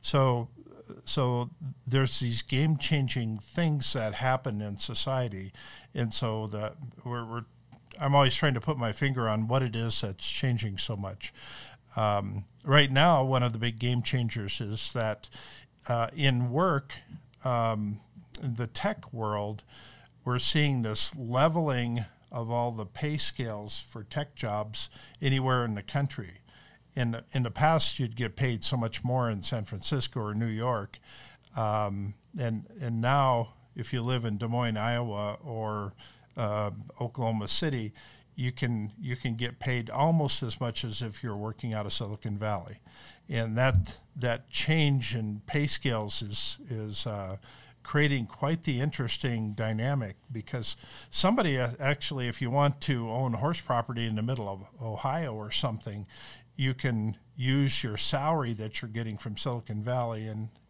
So there's these game-changing things that happen in society, and so that I'm always trying to put my finger on what it is that's changing so much. Right now, one of the big game changers is that in work, in the tech world, we're seeing this leveling of all the pay scales for tech jobs anywhere in the country. In the past, you'd get paid so much more in San Francisco or New York, and now if you live in Des Moines, Iowa, or Oklahoma City, you can get paid almost as much as if you're working out of Silicon Valley, and that change in pay scales is creating quite the interesting dynamic, because somebody actually, if you want to own horse property in the middle of Ohio or something, you can use your salary that you're getting from Silicon Valley,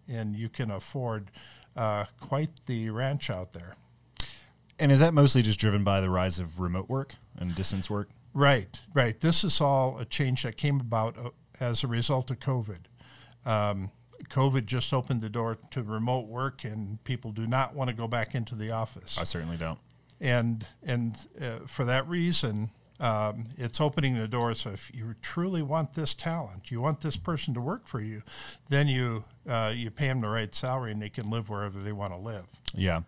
and you can afford quite the ranch out there. And is that mostly just driven by the rise of remote work and distance work? Right. This is all a change that came about as a result of COVID. COVID just opened the door to remote work, and people do not want to go back into the office. I certainly don't. And for that reason, it's opening the door. So if you truly want this talent, you want this person to work for you, then you pay them the right salary, and they can live wherever they want to live. Yeah.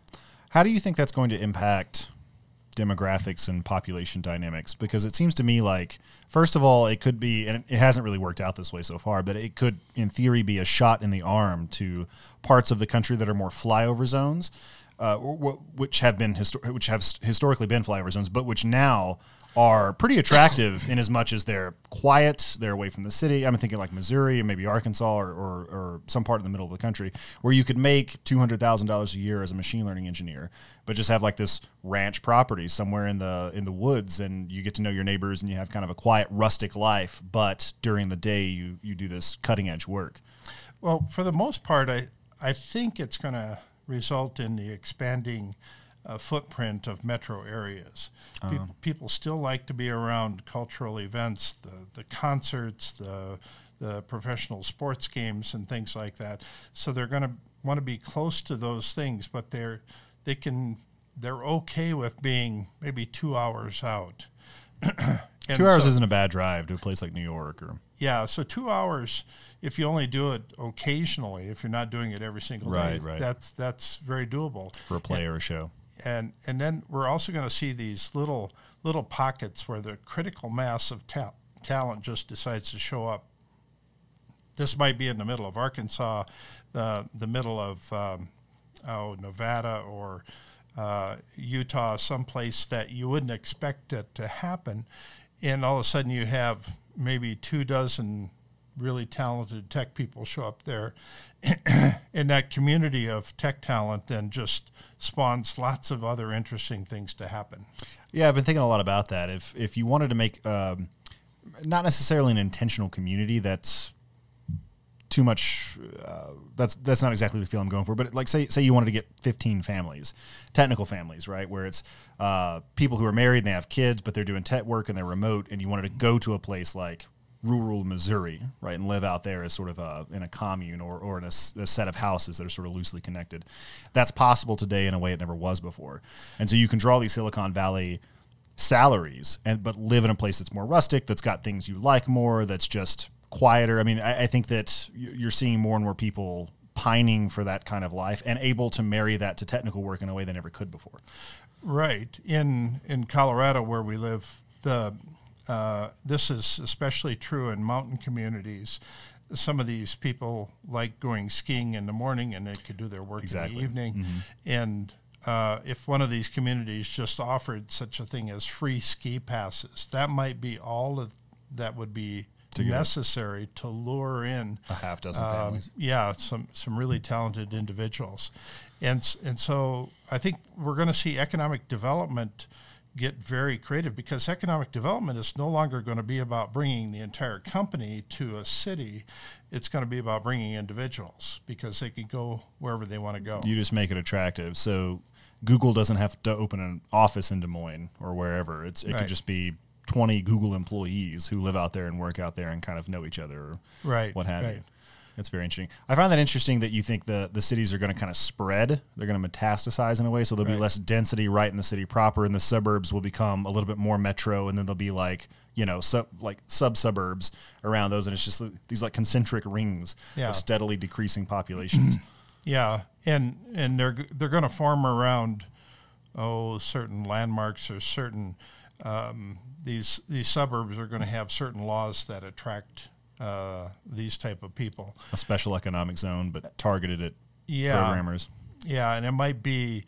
How do you think that's going to impact demographics and population dynamics? Because it seems to me like, first of all, it could be, and it hasn't really worked out this way so far, but it could, in theory, be a shot in the arm to parts of the country that are more flyover zones, which have historically been flyover zones, but which now are pretty attractive in as much as they're quiet, they're away from the city. I'm thinking like Missouri or maybe Arkansas or some part in the middle of the country where you could make $200,000 a year as a machine learning engineer, but just have like this ranch property somewhere in the woods, and you get to know your neighbors, and you have kind of a quiet, rustic life, but during the day you do this cutting edge work. Well, for the most part, I think it's going to result in the expanding footprint of metro areas. People still like to be around cultural events, the concerts, the professional sports games, and things like that. So they're going to want to be close to those things, but they're okay with being maybe 2 hours out. 2 hours isn't a bad drive to a place like New York, or so 2 hours, if you only do it occasionally, if you're not doing it every single day, that's very doable for a play or a show. And then we're also going to see these little pockets where the critical mass of talent just decides to show up. This might be in the middle of Arkansas, the middle of Nevada or Utah, someplace that you wouldn't expect it to happen, and all of a sudden you have maybe 24 really talented tech people show up there, and that community of tech talent then just spawns lots of other interesting things to happen. Yeah, I've been thinking a lot about that. If you wanted to make not necessarily an intentional community, that's too much. That's not exactly the feel I'm going for. But like say you wanted to get 15 families, technical families, right, where it's people who are married and they have kids, but they're doing tech work and they're remote, and you wanted to go to a place like rural Missouri, right, and live out there as sort of in a commune or in a set of houses that are sort of loosely connected. That's possible today in a way it never was before. And so you can draw these Silicon Valley salaries, but live in a place that's more rustic, that's got things you like more, that's just quieter. I mean, I think that you're seeing more and more people pining for that kind of life and able to marry that to technical work in a way they never could before. Right. In Colorado, where we live, this is especially true in mountain communities. Some of these people like going skiing in the morning, and they could do their work in the evening. Mm-hmm. And if one of these communities just offered such a thing as free ski passes, that might be all of that would be necessary to lure in a half dozen families. Yeah, some really talented individuals. And so I think we're going to see economic development get very creative, because economic development is no longer going to be about bringing the entire company to a city. It's going to be about bringing individuals, because they can go wherever they want to go. You just make it attractive. So Google doesn't have to open an office in Des Moines or wherever. It could just be 20 Google employees who live out there and work out there and kind of know each other, or what have you. That's very interesting. I find that interesting that you think the cities are going to kind of spread. They're going to metastasize in a way, so there'll be less density right in the city proper, and the suburbs will become a little bit more metro, and then there'll be like, you know, sub-suburbs around those, and it's just these like concentric rings of steadily decreasing populations. Yeah, and they're going to form around certain landmarks or certain these suburbs are going to have certain laws that attract these type of people. A special economic zone, but targeted at programmers. Yeah, and it might be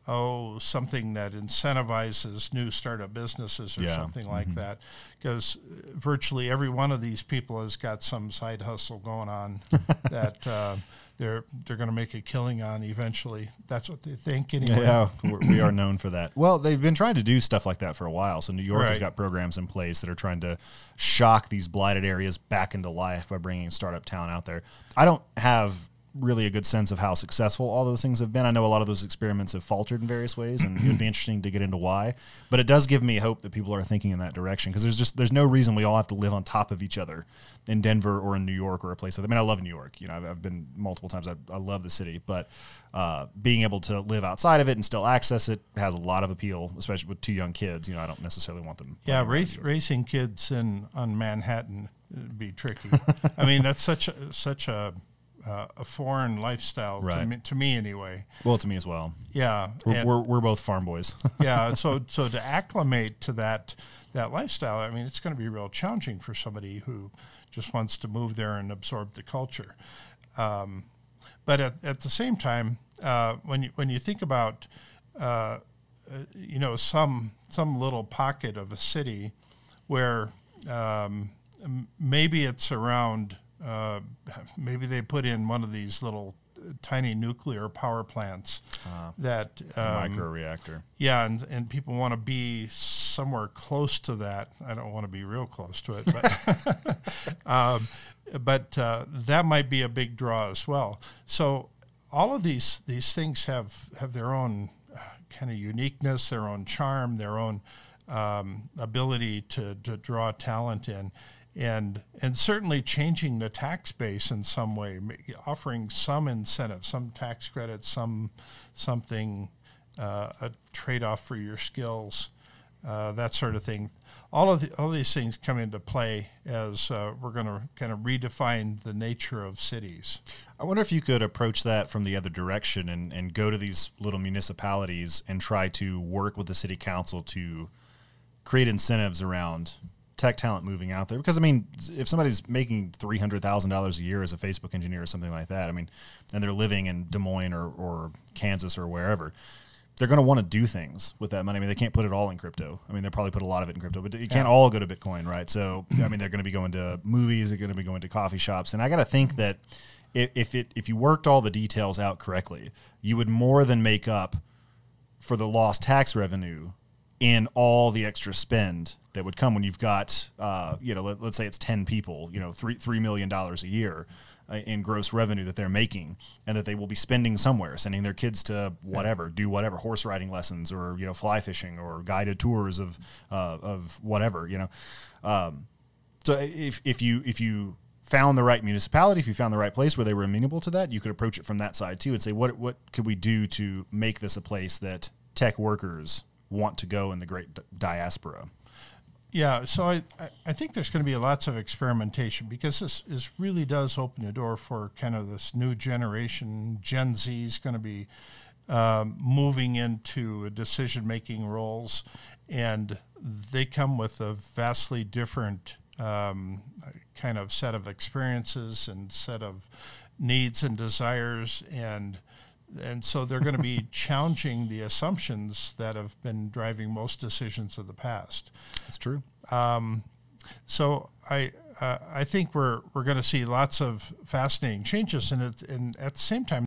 something that incentivizes new startup businesses or something like that, because virtually every one of these people has got some side hustle going on that they're going to make a killing on eventually. That's what they think anyway. Yeah, we are known for that. Well, they've been trying to do stuff like that for a while. So New York has got programs in place that are trying to shock these blighted areas back into life by bringing startup talent out there. I don't have really a good sense of how successful all those things have been. I know a lot of those experiments have faltered in various ways, and it would be interesting to get into why. But it does give me hope that people are thinking in that direction, because there's no reason we all have to live on top of each other in Denver or in New York or a place like that. I mean, I love New York. You know, I've been multiple times. I love the city, but being able to live outside of it and still access it has a lot of appeal, especially with 2 young kids. You know, I don't necessarily want them. Yeah, raising kids on Manhattan would be tricky. I mean, that's such a foreign lifestyle to me anyway. Well, to me as well. Yeah, we're both farm boys. Yeah, so to acclimate to that lifestyle, I mean, it's going to be real challenging for somebody who just wants to move there and absorb the culture. But at the same time, when you think about you know, some little pocket of a city where maybe it's around. Maybe they put in one of these little tiny nuclear power plants that micro reactor. Yeah, and people want to be somewhere close to that. I don't want to be real close to it, but that might be a big draw as well. So all of these things have their own kind of uniqueness, their own charm, their own ability to draw talent in. And certainly changing the tax base in some way, offering some incentive, some tax credits, something, a trade-off for your skills, that sort of thing. All these things come into play as we're going to kind of redefine the nature of cities. I wonder if you could approach that from the other direction and go to these little municipalities and try to work with the city council to create incentives around tech talent moving out there. Because, I mean, if somebody's making $300,000 a year as a Facebook engineer or something like that, I mean, and they're living in Des Moines or Kansas or wherever, they're going to want to do things with that money. I mean, they can't put it all in crypto. I mean, they'll probably put a lot of it in crypto, but you can't all go to Bitcoin, right? So, I mean, they're going to be going to movies, they're going to be going to coffee shops. And I got to think that if you worked all the details out correctly, you would more than make up for the lost tax revenue in all the extra spend that would come when you've got, let's say it's 10 people, $3 million a year in gross revenue that they're making, and that they will be spending somewhere, sending their kids to whatever, do whatever, horse riding lessons, or fly fishing, or guided tours of whatever. So if you found the right municipality, if you found the right place where they were amenable to that, you could approach it from that side too and say, what could we do to make this a place that tech workers want to go in the great diaspora? Yeah, so I think there's going to be lots of experimentation, because this really does open the door for kind of this new generation. Gen Z is going to be moving into decision-making roles, and they come with a vastly different kind of set of experiences and set of needs and desires, and so they're going to be challenging the assumptions that have been driving most decisions of the past. That's true. So I think we're going to see lots of fascinating changes, and at the same time,